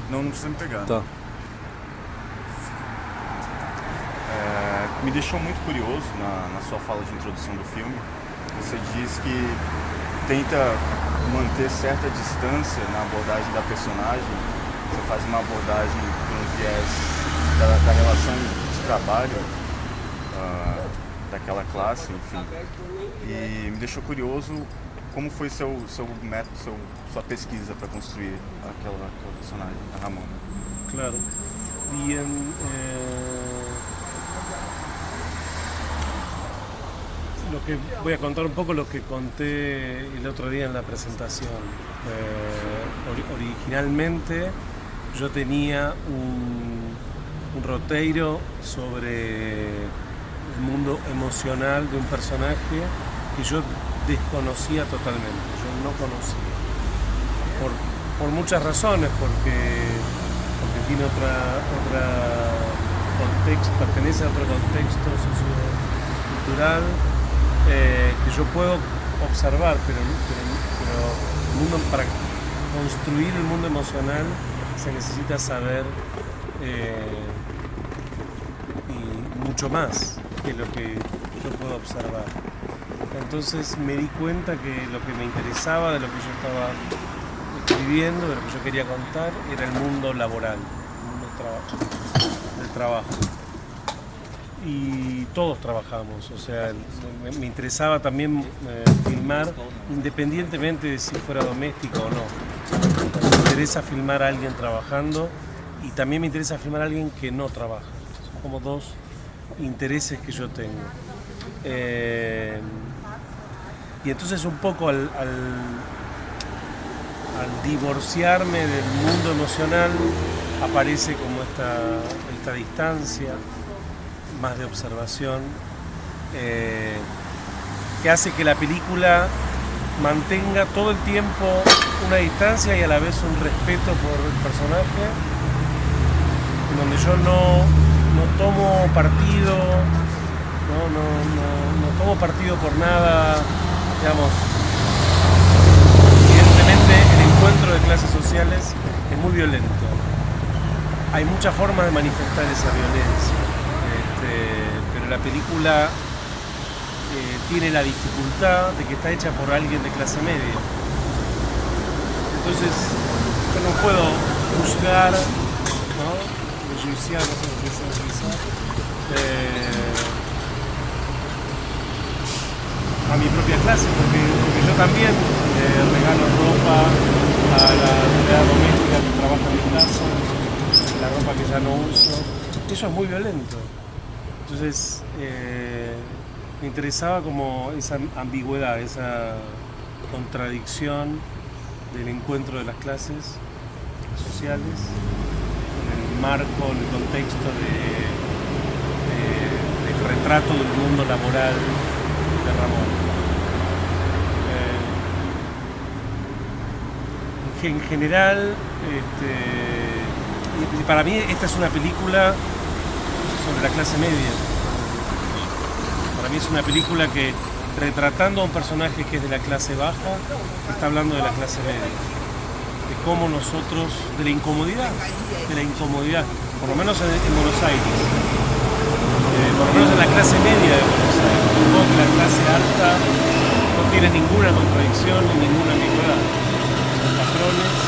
Não, não precisa me pegar. Tá. Me deixou muito curioso na sua fala de introdução do filme. Você diz que tenta manter certa distância na abordagem da personagem. Você faz uma abordagem com um viés da relação de trabalho daquela classe, enfim. E me deixou curioso como foi seu método, sua pesquisa para construir aquela personagem, a Ramona. Claro. Bien. Voy a contar un poco lo que conté el otro día en la presentación. Originalmente yo tenía un roteiro sobre el mundo emocional de un personaje que yo desconocía totalmente, yo no conocía. Por muchas razones, porque tiene pertenece a otro contexto sociocultural que yo puedo observar, pero para construir el mundo emocional se necesita saber y mucho más que lo que yo puedo observar. Entonces me di cuenta que lo que me interesaba de lo que yo estaba escribiendo, de lo que yo quería contar, era el mundo laboral, el mundo del trabajo. Y todos trabajamos, o sea, me interesaba también filmar independientemente de si fuera doméstico o no. Me interesa filmar a alguien trabajando y también me interesa filmar a alguien que no trabaja. Son como dos intereses que yo tengo. Y entonces un poco al divorciarme del mundo emocional aparece como esta distancia más de observación que hace que la película mantenga todo el tiempo una distancia y a la vez un respeto por el personaje, donde yo no tomo partido, no tomo partido por nada, digamos. Evidentemente el encuentro de clases sociales es muy violento. Hay muchas formas de manifestar esa violencia. Pero la película tiene la dificultad de que está hecha por alguien de clase media. Entonces yo no puedo juzgar, ¿no? Enjuiciar, no sé lo que es enjuiciar, a mi propia clase, porque yo también regalo ropa a la empleada doméstica que trabaja en mi casa, la ropa que ya no uso. Eso es muy violento. Entonces me interesaba como esa ambigüedad, esa contradicción del encuentro de las clases sociales en el marco, en el contexto del retrato del mundo laboral de Ramón. En general, para mí esta es una película sobre la clase media. Para mí es una película que, retratando a un personaje que es de la clase baja, está hablando de la clase media. De cómo nosotros, de la incomodidad, por lo menos en Buenos Aires, por lo menos en la clase media de Buenos Aires. Supongo que la clase alta no tiene ninguna contradicción ni ninguna ambigüedad. Son patrones,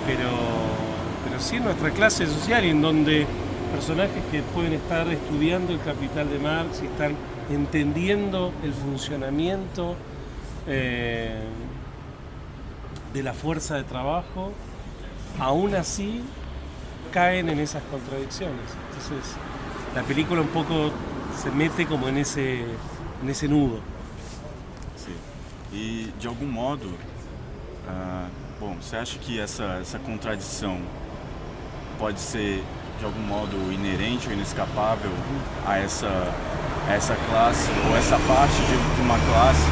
pero sí en nuestra clase social, en donde personajes que pueden estar estudiando el Capital de Marx y están entendiendo el funcionamiento de la fuerza de trabajo, aún así caen en esas contradicciones. Entonces la película un poco se mete como en ese nudo. Sim. E de algum modo, bom, você acha que essa contradição pode ser de algum modo inerente ou inescapável a essa classe, ou essa parte de uma classe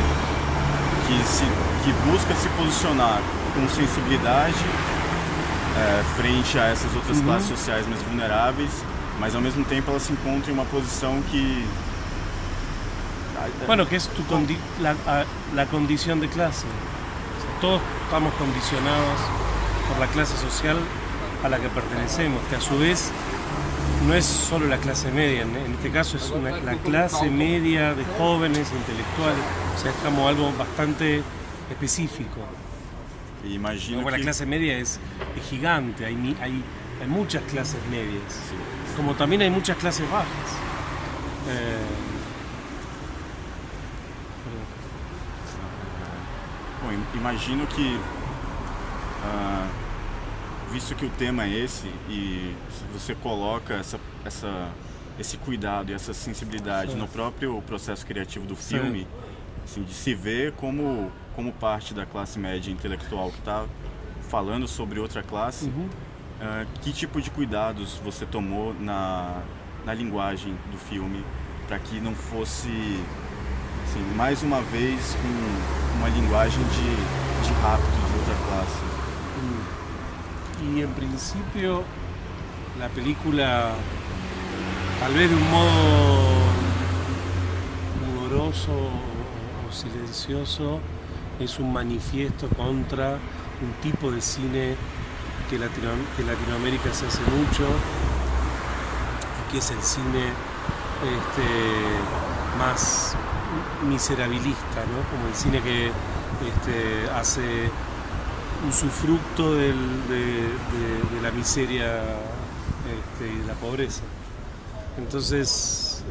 que busca se posicionar com sensibilidade frente a essas outras classes sociais mais vulneráveis, mas ao mesmo tempo ela se encontra em uma posição que... Bueno, que es la condición de clase. O sea, todos estamos condicionados por la clase social a la que pertenecemos, que a su vez no es solo la clase media, en este caso es la clase media de jóvenes intelectuales, o sea, es como algo bastante específico. Imagino Luego, que... la clase media es gigante, hay muchas clases medias, Sí. como también hay muchas clases bajas. Bom, imagino que, visto que o tema é esse, e você coloca esse cuidado e essa sensibilidade Sim. no próprio processo criativo do Sim. filme, assim, de se ver como parte da classe média intelectual que está falando sobre outra classe, que tipo de cuidados você tomou na linguagem do filme para que não fosse, assim, mais uma vez com uma linguagem de rápido de outra classe? Y en principio la película, tal vez de un modo pudoroso o silencioso, es un manifiesto contra un tipo de cine que en Latinoamérica se hace mucho, que es el cine más miserabilista, ¿no? Como el cine que hace usufructo de la miseria y de la pobreza. Entonces,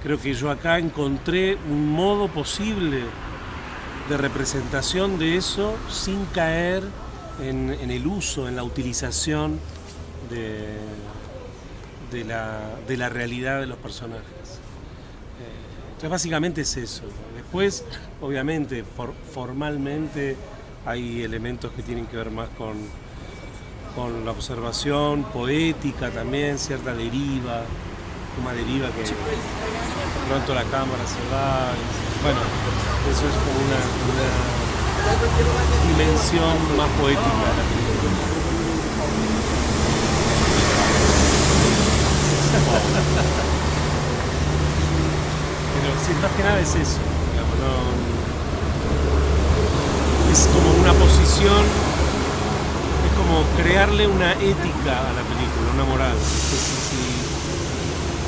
creo que yo acá encontré un modo posible de representación de eso sin caer en el uso, en la utilización de la realidad de los personajes. Entonces, básicamente es eso. Después, obviamente, formalmente hay elementos que tienen que ver más con la observación poética también, cierta deriva, una deriva que de pronto la cámara se va. Bueno, eso es como una dimensión más poética de la película. Pero sí, más que nada es eso, digamos, es como una posición, es como crearle una ética a la película, una moral.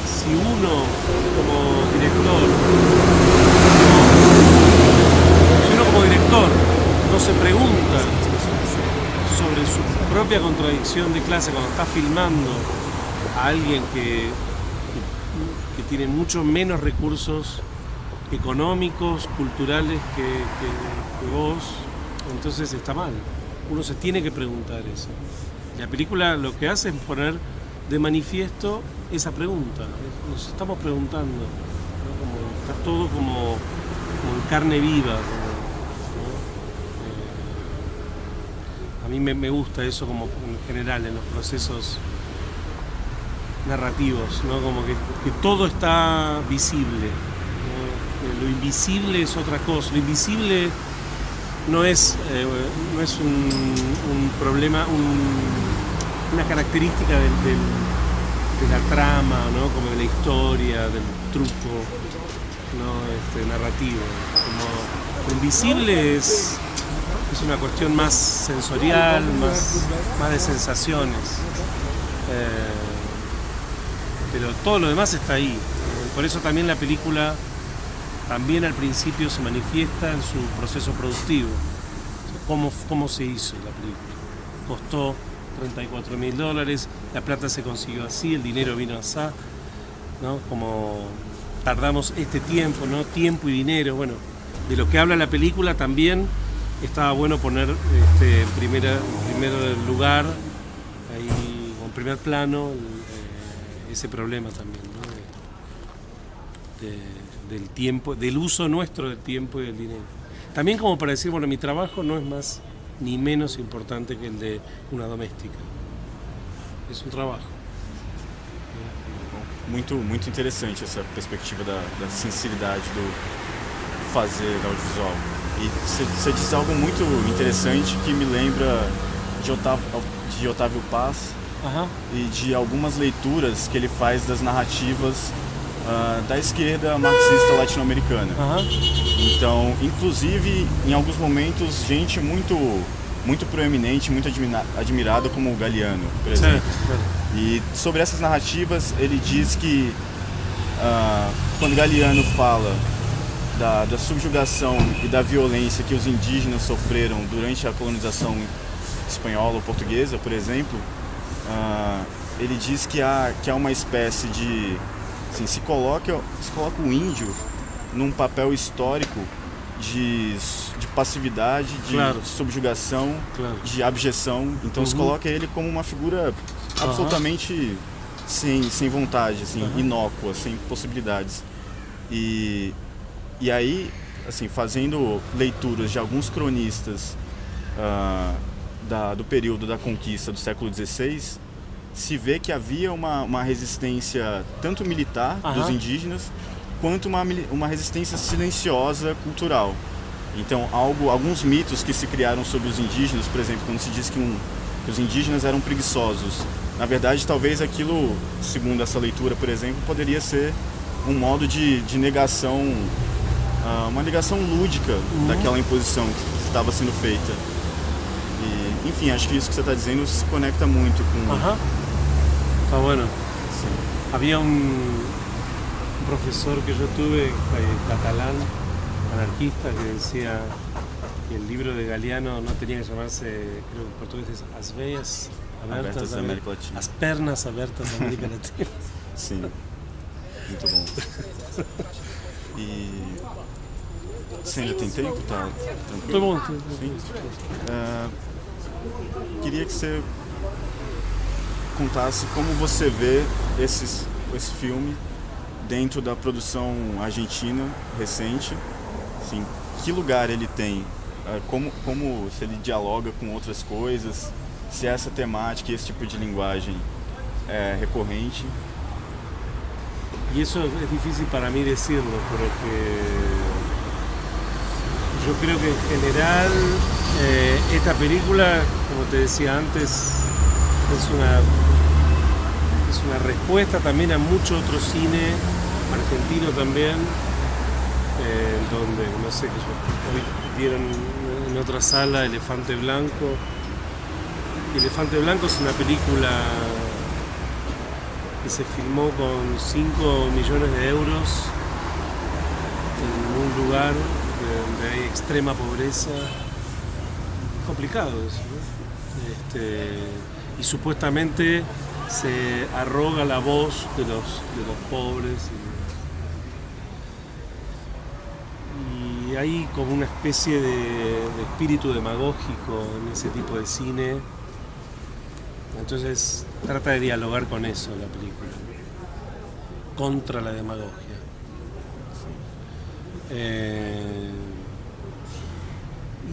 Si uno como director no se pregunta sobre su propia contradicción de clase cuando está filmando a alguien que tiene mucho menos recursos económicos, culturales que vos, entonces está mal. Uno se tiene que preguntar eso. La película lo que hace es poner de manifiesto esa pregunta. Nos estamos preguntando, ¿no? Está todo como en carne viva. ¿No? A mí me gusta eso como en general en los procesos narrativos, ¿no? Como que todo está visible, ¿no? Lo invisible es otra cosa. Lo invisible no es un problema, una característica de la trama, ¿no? Como de la historia, del truco, ¿no? Narrativo. Como lo invisible es una cuestión más sensorial, más de sensaciones. Pero todo lo demás está ahí. Por eso también la película también al principio se manifiesta en su proceso productivo. O sea, cómo se hizo la película. Costó $34.000, la plata se consiguió así, el dinero vino así, ¿no? Como tardamos este tiempo, ¿no? Tiempo y dinero. Bueno, de lo que habla la película también estaba bueno poner en primer lugar, ahí, en primer plano, ese problema también, ¿no? Del tiempo, del uso nuestro del tiempo y del dinero. También como para decir, bueno, mi trabajo no es más ni menos importante que el de una doméstica. Es un trabajo. Muito interessante essa perspectiva da sinceridade do fazer audiovisual. E você diz algo muito interessante que me lembra de Otávio Paz e de algumas leituras que ele faz das narrativas da esquerda marxista latino-americana. Então, inclusive, em alguns momentos, gente muito muito proeminente, muito admirada como o Galiano, por exemplo. E sobre essas narrativas, ele diz que quando Galiano fala da subjugação e da violência que os indígenas sofreram durante a colonização espanhola ou portuguesa, por exemplo, ele diz que há uma espécie de... Assim, se coloca o índio num papel histórico de passividade, de subjugação, de abjeção. Então se coloca ele como uma figura absolutamente sem vontade, assim, inócua, sem possibilidades. E aí, assim, fazendo leituras de alguns cronistas do período da conquista do século XVI, se vê que havia uma resistência tanto militar dos indígenas, quanto uma resistência silenciosa cultural. Então, alguns mitos que se criaram sobre os indígenas, por exemplo, quando se diz que os indígenas eram preguiçosos, na verdade, talvez aquilo, segundo essa leitura, por exemplo, poderia ser um modo de negação, uma negação lúdica daquela imposição que estava sendo feita. E, enfim, acho que isso que você está dizendo se conecta muito com... Está bueno. Sí. Había un profesor que yo tuve, catalán, anarquista, que decía que el libro de Galiano no tenía que llamarse, creo que en portugués es As Veias Abertas da América Latina. As Pernas Abertas da América Latina. Sim, muito bom. E você ainda tem tempo? Tá tranquilo? Tô bom. Sim. Queria que você contasse como você vê esse filme dentro da produção argentina recente, assim, que lugar ele tem, como se ele dialoga com outras coisas, se essa temática e esse tipo de linguagem é recorrente. Y eso es difícil para mí decirlo, porque yo creo que en general esta película, como te decía antes, es una respuesta también a mucho otro cine argentino también, donde, no sé, que hoy vieron en otra sala Elefante Blanco. Elefante Blanco es una película que se filmó con 5 millones de euros en un lugar donde hay extrema pobreza. Es complicado eso, ¿no? Y supuestamente se arroga la voz de los pobres y hay como una especie de espíritu demagógico en ese tipo de cine. Entonces trata de dialogar con eso la película, contra la demagogia.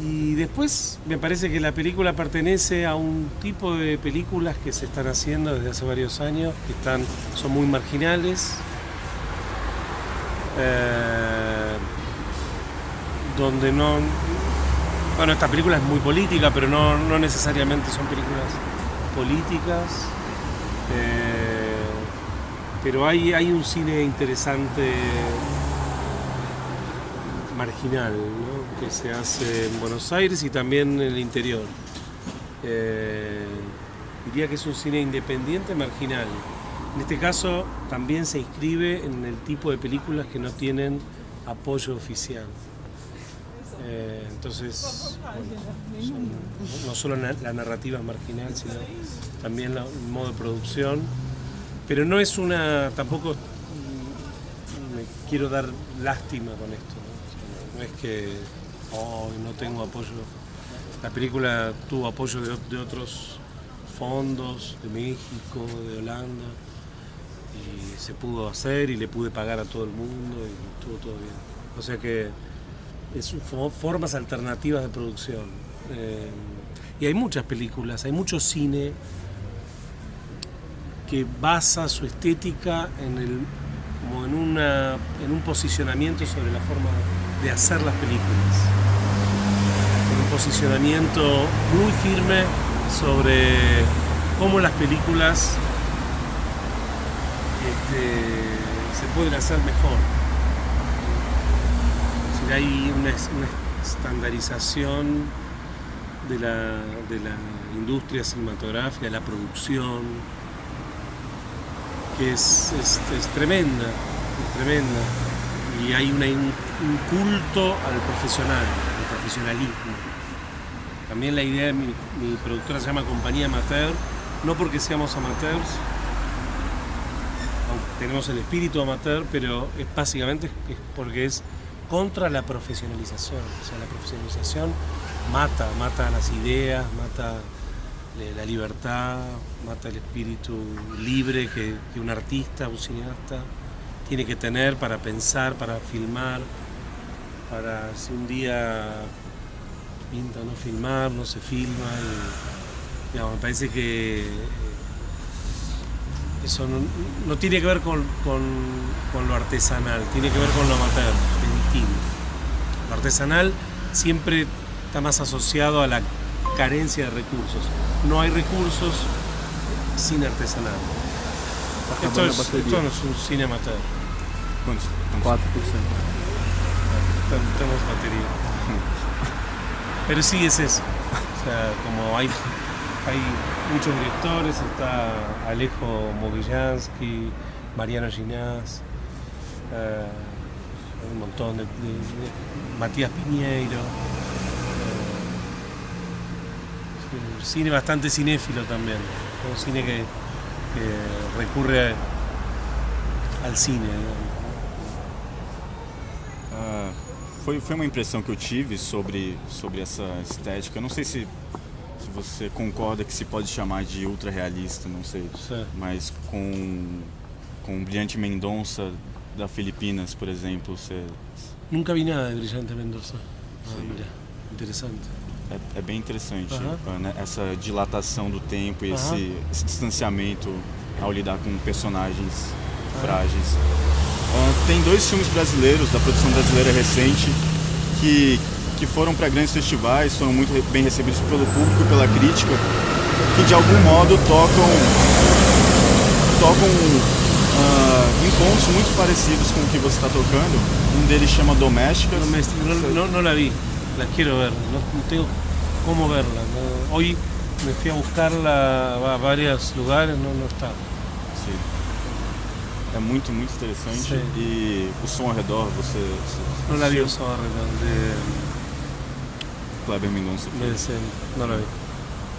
Y después me parece que la película pertenece a un tipo de películas que se están haciendo desde hace varios años, que son muy marginales, donde no... Bueno, esta película es muy política, pero no necesariamente son películas políticas, pero hay un cine interesante marginal, ¿no?, que se hace en Buenos Aires y también en el interior. Diría que es un cine independiente marginal. En este caso también se inscribe en el tipo de películas que no tienen apoyo oficial. Entonces, bueno, no solo la narrativa marginal, sino también el modo de producción. Pero no es tampoco me quiero dar lástima con esto, ¿no? No es que no tengo apoyo. La película tuvo apoyo de otros fondos, de México, de Holanda, y se pudo hacer y le pude pagar a todo el mundo y estuvo todo bien. O sea que es formas alternativas de producción. Y hay muchas películas, hay mucho cine que basa su estética en un posicionamiento sobre la forma de hacer las películas. En un posicionamiento muy firme sobre cómo las películas se pueden hacer mejor. Hay una estandarización de la industria cinematográfica, de la producción, que es tremenda, es tremenda. Y hay un culto al profesional, al profesionalismo. También la idea de mi productora se llama Compañía Amateur, no porque seamos amateurs, aunque tenemos el espíritu amateur, pero es básicamente porque es contra la profesionalización. O sea, la profesionalización mata las ideas, mata la libertad, mata el espíritu libre que un artista, un cineasta tiene que tener para pensar, para filmar, para si un día pinta no filmar, no se filma. Y, digamos, me parece que eso no tiene que ver con lo artesanal, tiene que ver con lo amateur, es distinto. Lo artesanal siempre está más asociado a la carencia de recursos. No hay recursos sin artesanal. Esto no es un cine amateur. ¿Cuántos? 4%. Tenemos batería. Pero sí es eso. O sea, como hay muchos directores, está Alejo Mogillansky, Mariano Ginás, un montón de Matías Piñeiro. Cine bastante cinéfilo también. Un cine que recurre al cine. Foi uma impressão que eu tive sobre essa estética. Eu não sei se você concorda que se pode chamar de ultra realista, não sei. Certo. Mas com Brilhante Mendonça da Filipinas, por exemplo, você... Nunca vi nada de Brilhante Mendonça. Mira, interessante. É bem interessante, né? Essa dilatação do tempo e esse distanciamento ao lidar com personagens frágeis. Tem 2 filmes brasileiros, da produção brasileira recente, que foram para grandes festivais, foram muito bem recebidos pelo público e pela crítica, que de algum modo tocam em pontos muito parecidos com o que você está tocando. Um deles chama Domésticas. No la vi, la quiero ver, no tengo cómo verla. No, hoy me fui a buscarla a varios lugares, no está. Sim. É muito, muito interessante. Sim. E o Som ao Redor, você No la vi, o Som ao Redor, Kleber Mendonça fez. no la vi,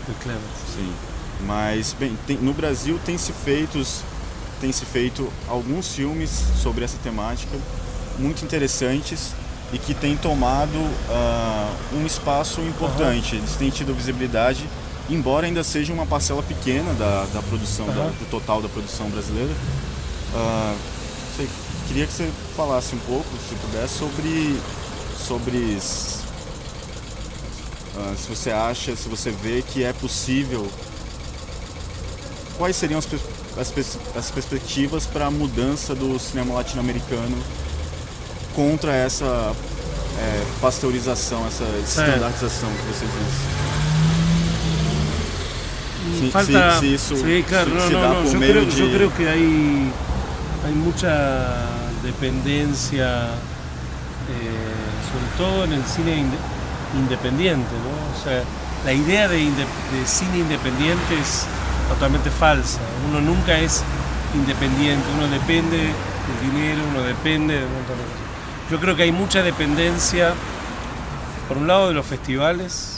de Kleber. Sim. Mas, bem, no Brasil tem se feito alguns filmes sobre essa temática muito interessantes e que têm tomado um espaço importante. Eles têm tido visibilidade, embora ainda seja uma parcela pequena da produção, do total da produção brasileira. Queria que você falasse um pouco, se puder, sobre se você acha, se você vê que é possível, quais seriam as perspectivas para a mudança do cinema latino-americano contra essa pasteurização, essa estandardização que você disse. Falta, se isso claro, se dá por meio de... Yo creo que hay mucha dependencia, sobre todo en el cine independiente, ¿no? O sea, la idea de cine independiente es totalmente falsa. Uno nunca es independiente, uno depende del dinero, uno depende de un montón de cosas. Yo creo que hay mucha dependencia, por un lado, de los festivales,